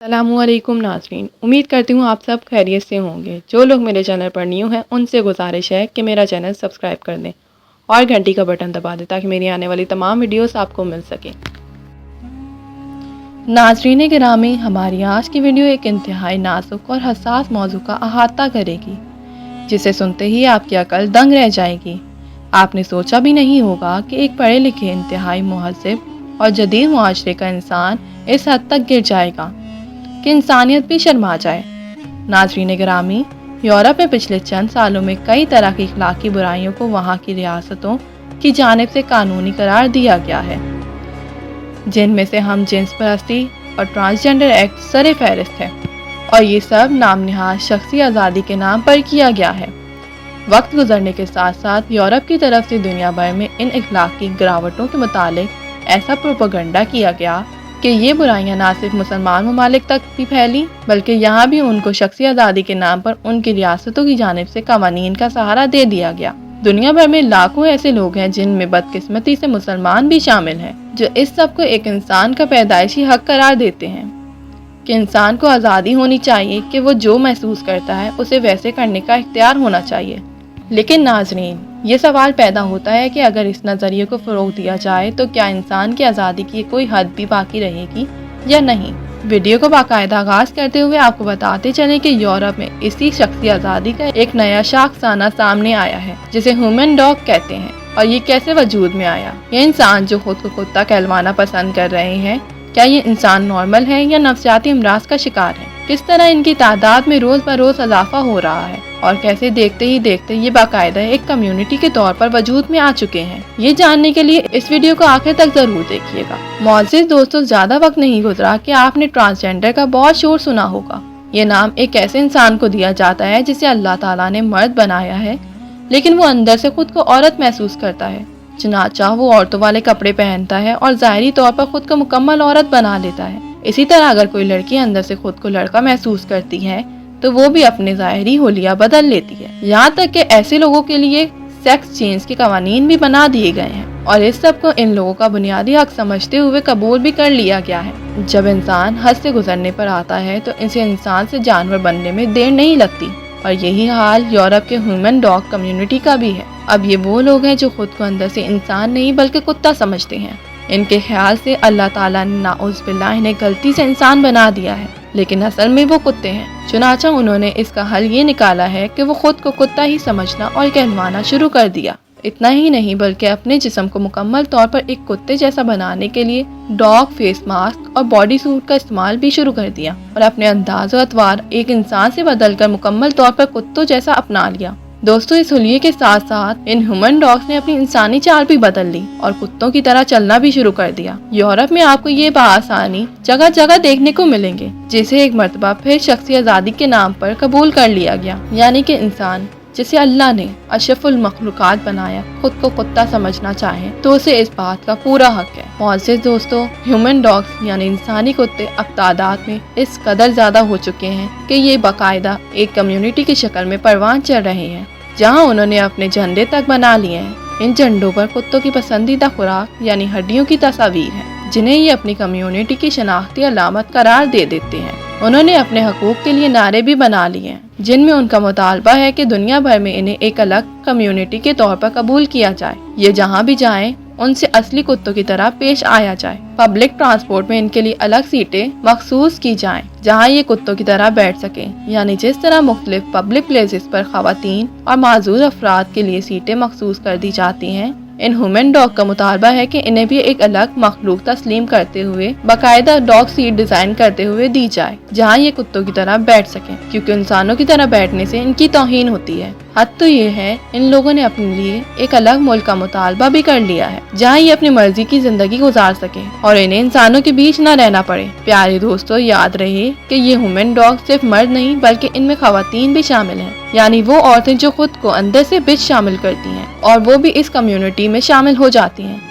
السلام علیکم ناظرین، امید کرتی ہوں آپ سب خیریت سے ہوں گے۔ جو لوگ میرے چینل پر نیو ہیں ان سے گزارش ہے کہ میرا چینل سبسکرائب کر دیں اور گھنٹی کا بٹن دبا دیں تاکہ میری آنے والی تمام ویڈیوز آپ کو مل سکیں۔ ناظرین گرامی، ہماری آج کی ویڈیو ایک انتہائی نازک اور حساس موضوع کا احاطہ کرے گی، جسے سنتے ہی آپ کی عقل دنگ رہ جائے گی۔ آپ نے سوچا بھی نہیں ہوگا کہ ایک پڑھے لکھے، انتہائی مہذب اور جدید معاشرے کا انسان اس حد تک گر جائے گا کہ انسانیت بھی شرما جائے۔ ناظرین گرامی، یورپ میں پچھلے چند سالوں میں کئی طرح کی اخلاقی برائیوں کو وہاں کی ریاستوں کی جانب سے قانونی قرار دیا گیا ہے، جن میں سے ہم جنس پرستی اور ٹرانسجنڈر ایکٹ سر فہرست ہے، اور یہ سب نام نہاد شخصی آزادی کے نام پر کیا گیا ہے۔ وقت گزرنے کے ساتھ ساتھ یورپ کی طرف سے دنیا بھر میں ان اخلاقی گراوٹوں کے متعلق ایسا پروپیگنڈا کیا گیا کہ یہ برائیاں نہ صرف مسلمان ممالک تک بھی پھیلی، بلکہ یہاں بھی ان کو شخصی آزادی کے نام پر ان کی ریاستوں کی جانب سے قوانین کا سہارا دے دیا گیا۔ دنیا بھر میں لاکھوں ایسے لوگ ہیں، جن میں بدقسمتی سے مسلمان بھی شامل ہیں، جو اس سب کو ایک انسان کا پیدائشی حق قرار دیتے ہیں کہ انسان کو آزادی ہونی چاہیے کہ وہ جو محسوس کرتا ہے اسے ویسے کرنے کا اختیار ہونا چاہیے۔ لیکن ناظرین، یہ سوال پیدا ہوتا ہے کہ اگر اس نظریے کو فروغ دیا جائے تو کیا انسان کی آزادی کی کوئی حد بھی باقی رہے گی یا نہیں؟ ویڈیو کو باقاعدہ آغاز کرتے ہوئے آپ کو بتاتے چلیں کہ یورپ میں اسی شخصی آزادی کا ایک نیا شاخسانہ سامنے آیا ہے، جسے ہیومن ڈاگ کہتے ہیں۔ اور یہ کیسے وجود میں آیا؟ یہ انسان جو خود کو کتا کہلوانا پسند کر رہے ہیں، کیا یہ انسان نارمل ہے یا نفسیاتی امراض کا شکار ہے؟ کس طرح ان کی تعداد میں روز بروز اضافہ ہو رہا ہے، اور کیسے دیکھتے ہی دیکھتے یہ باقاعدہ ایک کمیونٹی کے طور پر وجود میں آ چکے ہیں؟ یہ جاننے کے لیے اس ویڈیو کو آخر تک ضرور دیکھیے گا۔ معزز دوستوں، زیادہ وقت نہیں گزرا کہ آپ نے ٹرانسجنڈر کا بہت شور سنا ہوگا۔ یہ نام ایک ایسے انسان کو دیا جاتا ہے جسے اللہ تعالیٰ نے مرد بنایا ہے، لیکن وہ اندر سے خود کو عورت محسوس کرتا ہے۔ چنانچہ وہ عورتوں والے کپڑے پہنتا ہے اور ظاہری طور پر خود کو مکمل عورت بنا لیتا ہے۔ اسی طرح اگر کوئی لڑکی اندر سے خود کو لڑکا محسوس کرتی ہے تو وہ بھی اپنے ظاہری حلیہ بدل لیتی ہے۔ یہاں تک کہ ایسے لوگوں کے لیے سیکس چینج کے قوانین بھی بنا دیے گئے ہیں، اور اس سب کو ان لوگوں کا بنیادی حق سمجھتے ہوئے قبول بھی کر لیا گیا ہے۔ جب انسان حد سے گزرنے پر آتا ہے تو اسے انسان سے جانور بننے میں دیر نہیں لگتی، اور یہی حال یورپ کے ہیومن ڈاگ کمیونٹی کا بھی ہے۔ اب یہ وہ لوگ ہیں جو خود کو اندر سے انسان نہیں بلکہ کتا سمجھتے ہیں۔ ان کے خیال سے اللہ تعالیٰ نے نعوذ باللہ انہیں غلطی سے انسان بنا دیا ہے، لیکن اصل میں وہ کتے ہیں۔ چنانچہ انہوں نے اس کا حل یہ نکالا ہے کہ وہ خود کو کتا ہی سمجھنا اور کہلوانا شروع کر دیا۔ اتنا ہی نہیں بلکہ اپنے جسم کو مکمل طور پر ایک کتے جیسا بنانے کے لیے ڈاگ فیس ماسک اور باڈی سوٹ کا استعمال بھی شروع کر دیا، اور اپنے انداز و اطوار ایک انسان سے بدل کر مکمل طور پر کتوں جیسا اپنا لیا۔ دوستو، اس حلیے کے ساتھ ساتھ ان ہیومن ڈاگز نے اپنی انسانی چال بھی بدل لی اور کتوں کی طرح چلنا بھی شروع کر دیا۔ یورپ میں آپ کو یہ بآسانی جگہ جگہ دیکھنے کو ملیں گے، جسے ایک مرتبہ پھر شخصی آزادی کے نام پر قبول کر لیا گیا، یعنی کہ انسان جسے اللہ نے اشرف المخلوقات بنایا خود کو کتا سمجھنا چاہے تو اسے اس بات کا پورا حق ہے۔ معزز دوستو، ہیومن ڈاگز یعنی انسانی کتے اب تعداد میں اس قدر زیادہ ہو چکے ہیں کہ یہ باقاعدہ ایک کمیونٹی کی شکل میں پروان چڑھ رہے ہیں، جہاں انہوں نے اپنے جھنڈے تک بنا لیے ہیں۔ ان جھنڈوں پر کتوں کی پسندیدہ خوراک یعنی ہڈیوں کی تصاویر ہے، جنہیں یہ اپنی کمیونٹی کی شناختی علامت قرار دے دیتے ہیں۔ انہوں نے اپنے حقوق کے لیے نعرے بھی بنا لیے ہیں، جن میں ان کا مطالبہ ہے کہ دنیا بھر میں انہیں ایک الگ کمیونٹی کے طور پر قبول کیا جائے۔ یہ جہاں بھی جائیں ان سے اصلی کتوں کی طرح پیش آیا جائے۔ پبلک ٹرانسپورٹ میں ان کے لیے الگ سیٹیں مخصوص کی جائیں جہاں یہ کتوں کی طرح بیٹھ سکیں، یعنی جس طرح مختلف پبلک پلیسز پر خواتین اور معذور افراد کے لیے سیٹیں مخصوص کر دی جاتی ہیں۔ ان ہیومن ڈاگ کا مطالبہ ہے کہ انہیں بھی ایک الگ مخلوق تسلیم کرتے ہوئے باقاعدہ ڈاگ سیٹ ڈیزائن کرتے ہوئے دی جائے جہاں یہ کتوں کی طرح بیٹھ سکیں، کیونکہ انسانوں کی طرح بیٹھنے سے ان کی توہین ہوتی ہے۔ حد تو یہ ہے ان لوگوں نے اپنے لیے ایک الگ ملک کا مطالبہ بھی کر لیا ہے جہاں یہ اپنی مرضی کی زندگی گزار سکیں اور انہیں انسانوں کے بیچ نہ رہنا پڑے۔ پیارے دوستو، یاد رہے کہ یہ ہیومن ڈاگ صرف مرد نہیں بلکہ ان میں خواتین بھی شامل ہیں، یعنی وہ عورتیں جو خود کو اندر سے بچ شامل کرتی ہیں اور وہ بھی اس کمیونٹی میں شامل ہو جاتی ہیں۔